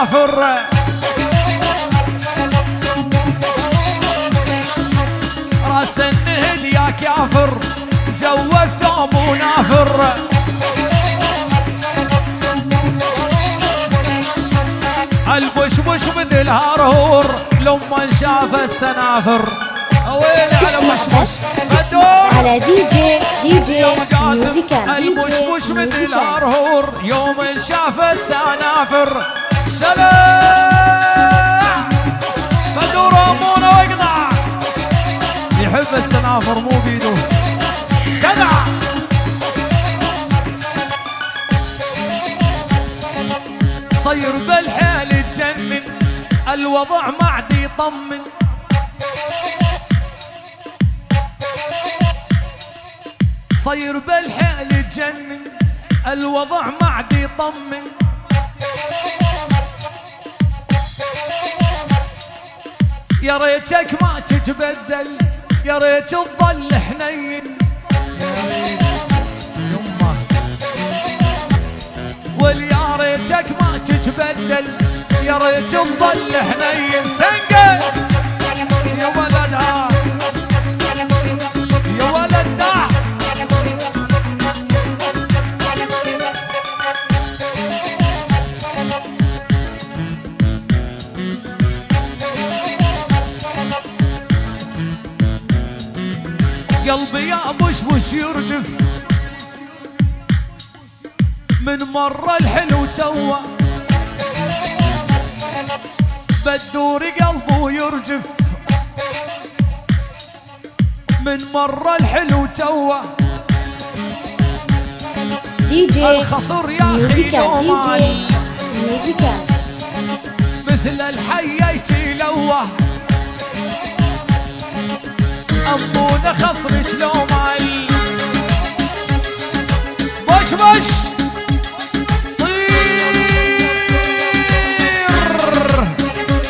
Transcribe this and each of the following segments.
السنافر. راس النهد يا كافر جو الثوب ونافر. البشبش مثل هارهور لما شاف السنافر. ويلي على بشبش على دي جي ميوزيكال. البشبش مثل هارهور يوم شاف السنافر. سلام بدور امونه واقطع يحب السنافر مو بيده. سمع صير بالحيل تجنن الوضع ما عاد يطمن. صير بالحيل تجنن الوضع ما عاد يطمن. يا ريتك ما تتبدل يا ريت تظل حنين. يمه واليا ريتك ما تتبدل يا ريت تظل حنين. سنقل يا ولدها يا ولدها. قلبي يا بشبش يرجف من مرة الحلو توا. بدور قلبه يرجف من مرة الحلو توا. دي جي الخصر يا اخي لو مال ميوزيكال مثل الحي يتلوه. أمونه خصرك لو مال بش بش طير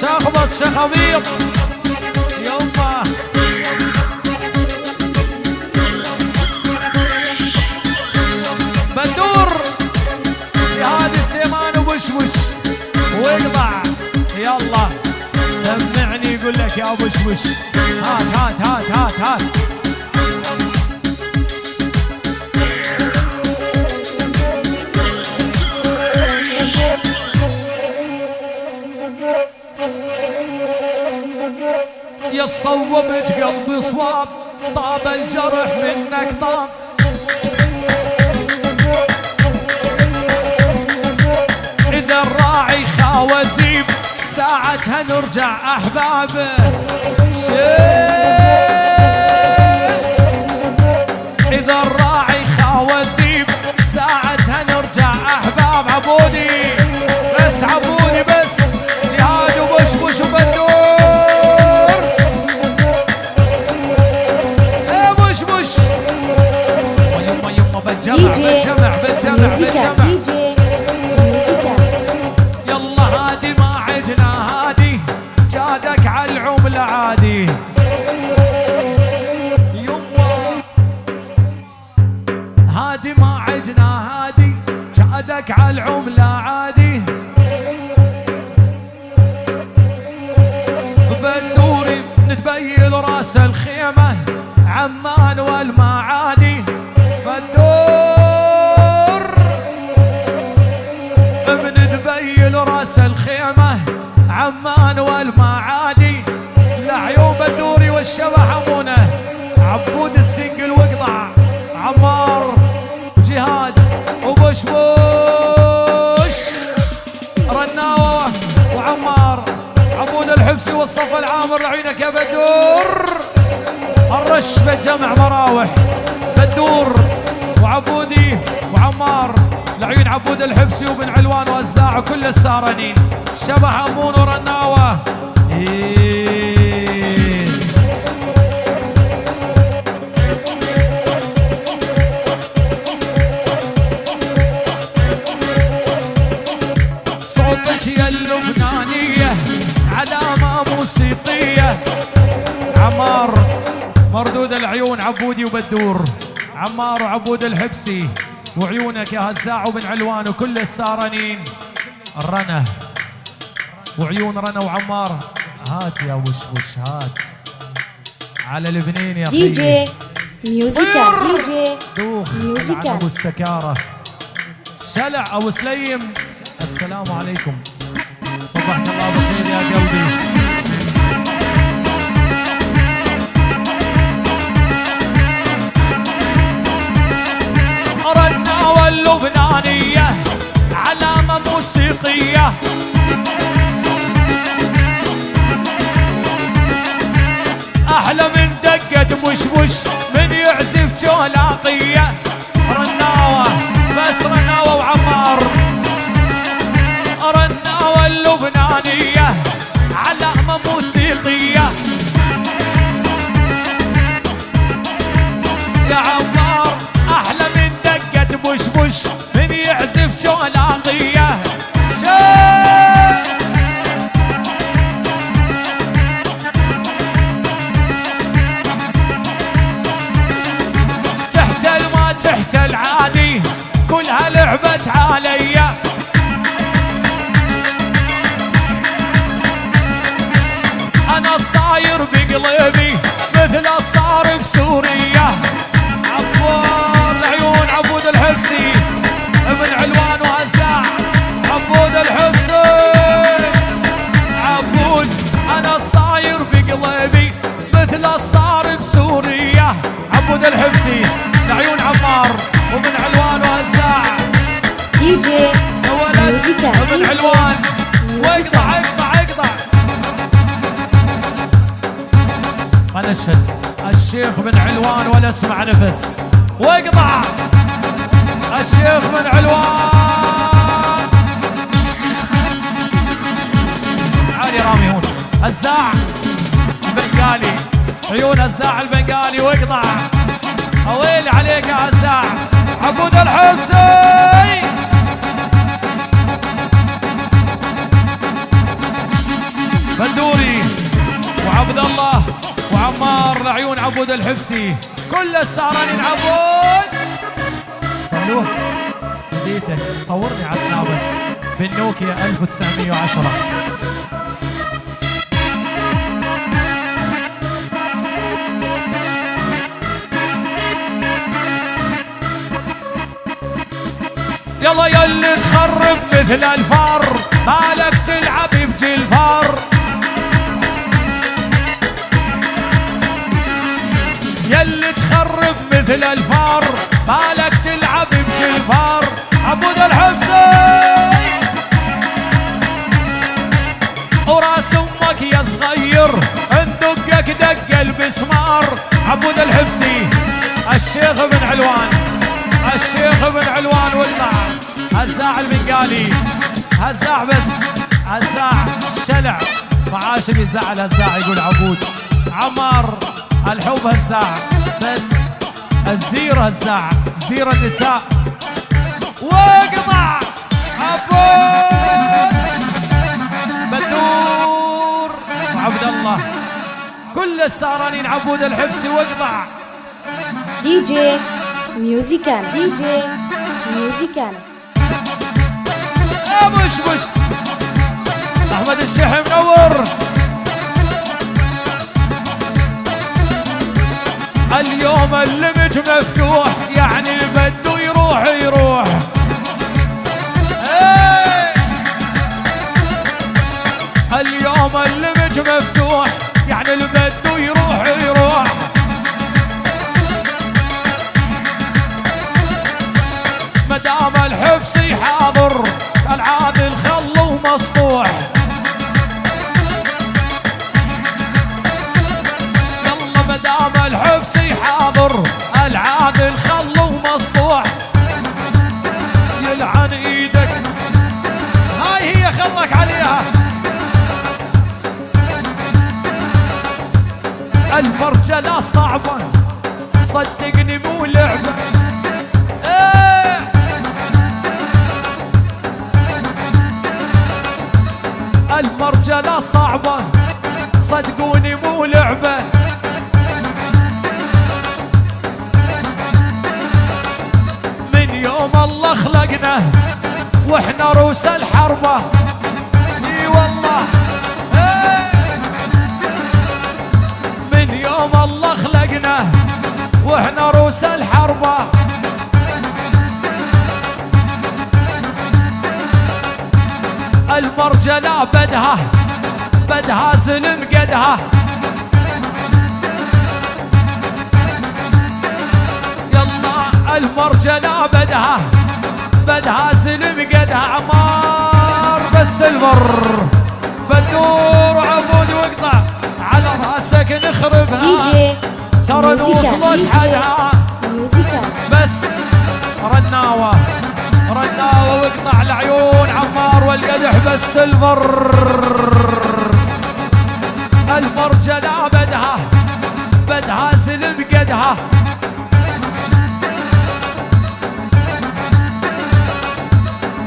شخبط شخبيط. يما بدور جهاد سليمان وبشوش واقطع. يلا سمعني يقول لك يا بشوش. هات هات هات هات هات. يا صوبت قلبي صواب طاب الجرح منك طاب. إذا الراعي خاوى الذيب ساعتها نرجع أحباب. إذا الراعي خاوى الذيب ساعتها نرجع أحباب. عبودي بس عبودي بس جهاد وبشبش وبدور. ايه بشبش يما يما بالجمع بالجمع بالجمع بالجمع. يلا هادي ما عدنا هادي جادك على العملة عادي. يما هادي ما عدنا هادي جادك على العملة عادي. بالدوري نتبين راس الخيمة عمان والمعادي. بالدور بنتبين راس الخيمة عمان والمعادي. لعيون بدوري والشبح عمونه عبود السنقل واقطع. عمار وجهاد وبشبوش رناوة وعمار عبود الحبسي والصف العامر. لعينك يا بدور. الرش بالجمع مراوح بدور وعبودي وعمار. لعيون عبود الحبسي وبن علوان وزاع وكل السهرانين. شبح امون ورناوه. صوتك يا اللبنانيه علامه موسيقيه. عمار مردود العيون عبودي وبدور. عمار وعبود الحبسي وعيونك يا هزاع وبن علوان وكل السارنين. الرنه وعيون رنا وعمار. هات يا وشوش هات على البنين يا دي خيي. جي ميوزيكال. دي جي دوخ ميوزيكال. ابو السكارة شلع ابو سليم. السلام عليكم صباحك الله بخير يا قلبي. رنا واللبنانية علامة موسيقية أحلى من دقة مشمش من يعزف جولاقية. رناوة بس رناوة وعمار. رناوة اللبنانية علامة موسيقية يا عمار أحلى من دقة مشمش من يعزف جولاقية. تحتل ما تحتل عادي كلها لعبة عليا. أنا الصاير بقلبي مثل الصار بسوريا. عبود العيون عبود الحبسي ابن علوان وهزاع. عبود الحبسي عبود أنا الصاير بقلبي مثل الصار بسوريا. عبود الحبسي العيون عمار ومن علوان وهزاع. دي جي يا ولد ميوزيكال. ابن علوان واقطع اقطع اقطع. انا اشهد الشيخ بن علوان ولا اسمع نفس. واقطع الشيخ بن علوان. عالي رامي هون هزاع البنغالي. عيون هزاع البنغالي واقطع. اويلي عليك يا هزاع. عبود الحبسي بندوري وعبد الله وعمار لعيون عبود الحبسي. كل السهرانين عبود. صلوه هديتك صورني على سنابك بالنوكيا 1910. يلا يلي تخرب مثل الفار مالك تلعب بجلفار. يلي تخرب مثل الفار مالك تلعب بجلفار. عبود الحبسي وراس امك يا صغير ندقك دق المسمار. عبود الحبسي الشيخ بن علوان. الشيخ بن علوان واقطع. هزاع البنغالي هزاع بس هزاع الشلع معاش اللي يزعل هزاع يقول عبود. عمار الحب هزاع بس الزير هزاع زير النساء. واقطع عبود بدور وعبد الله. كل السهرانين عبود الحبسي واقطع. دي جي ميوزيكال. دي جي ميوزيكال. بش احمد الشيخ منور. اليوم اللمج مفتوح يعني بده يروح يروح. اليوم اللمج مفتوح يعني اللي بده يروح يروح. مدام الحبسي حاضر العادل خلو مسطوح. يلا مدام الحبسي حاضر العادل خلو مسطوح. يلعن ايدك هاي هي خلك عليها. المرجلة صعبة صدقني مو لعبة. المرجلة صعبة صدقوني مو لعبة. من يوم الله خلقنا واحنا روس الحربة. اي والله بدها بدها زلم قدها يلا المرجلة بدها بدها زلم قدها عمار بس البر بدور عمود واقطع على راسك نخربها دي جي ترى نوصلت حدها ميوزيكال بس رناوة رناوة واقطع العيون عمار والقدح بس البر المرجلة بدها بدها زلم قدها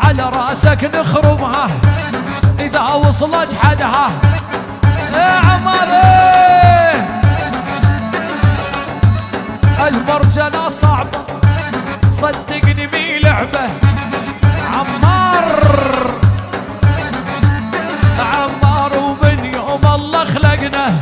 على راسك نخربها اذا وصلت حدها يا عمار المرجلة صعبة صدقني مي لعبة عمار عمار ومن يوم الله خلقنا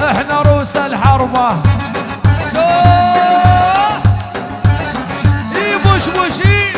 احنا روس الحربة بوش بوشي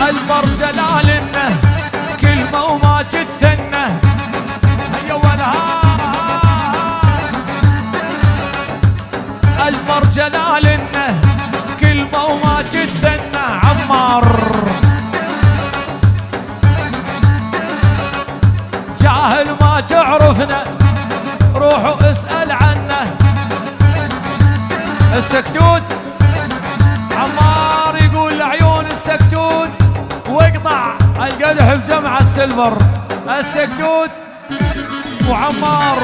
المرجلة لنا كلمة وما تثنى هيا ولها المرجلة لنا كلمة وما تثنى عمار جاهل ما تعرفنا روحوا اسأل عنه السكتوت عمار يقول لعيون السكتوت واقطع القدح بجمع السيلفر السكتوت وعمار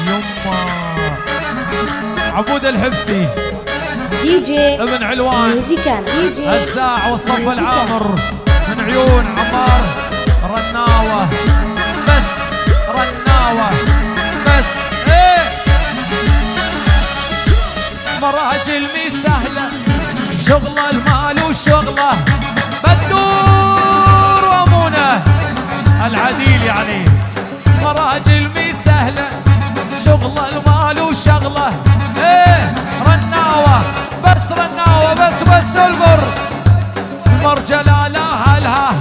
يما عبود الحبسي دي جي ابن علوان ميوزيكال دي جي هزاع والصف العامر من عيون عمار رناوة بس رناوة بس ايه مراجل مي سهلة شغله المال وشغله بدور وامونه العديل يعني مراجل مي سهله شغله المال وشغله ايه رناوه بس رناوه بس البر المرجله لا هلها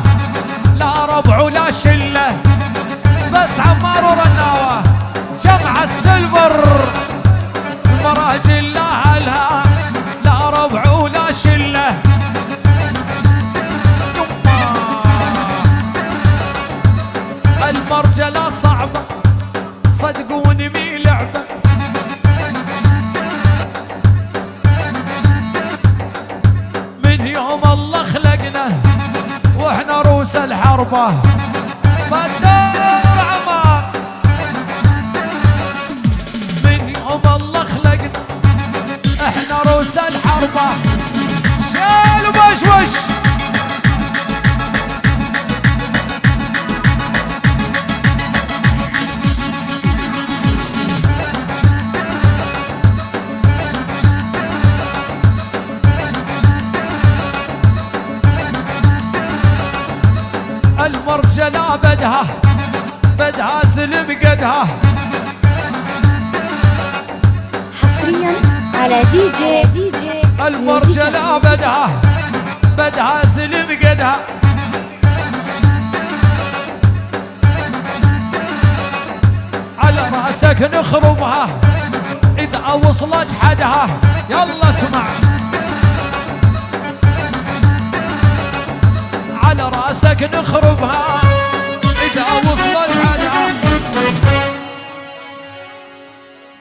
لا ربع ولا شله بس عمار ورناوه جمع السلفر المراجل لا هلها لا ربع ولا شله المرجلة صعبة صدقوني مي لعبة من يوم الله خلقنا واحنا روس الحربة بدور عمار من يوم الله خلقنا احنا روس الحربة شال وبشوش المرجلة بدها زلم قدها حصريا على دي جي المرجلة بدها زلم قدها على راسك نخربها اذا وصلت حدها يلا اسمع على راسك نخربها اذا وصلت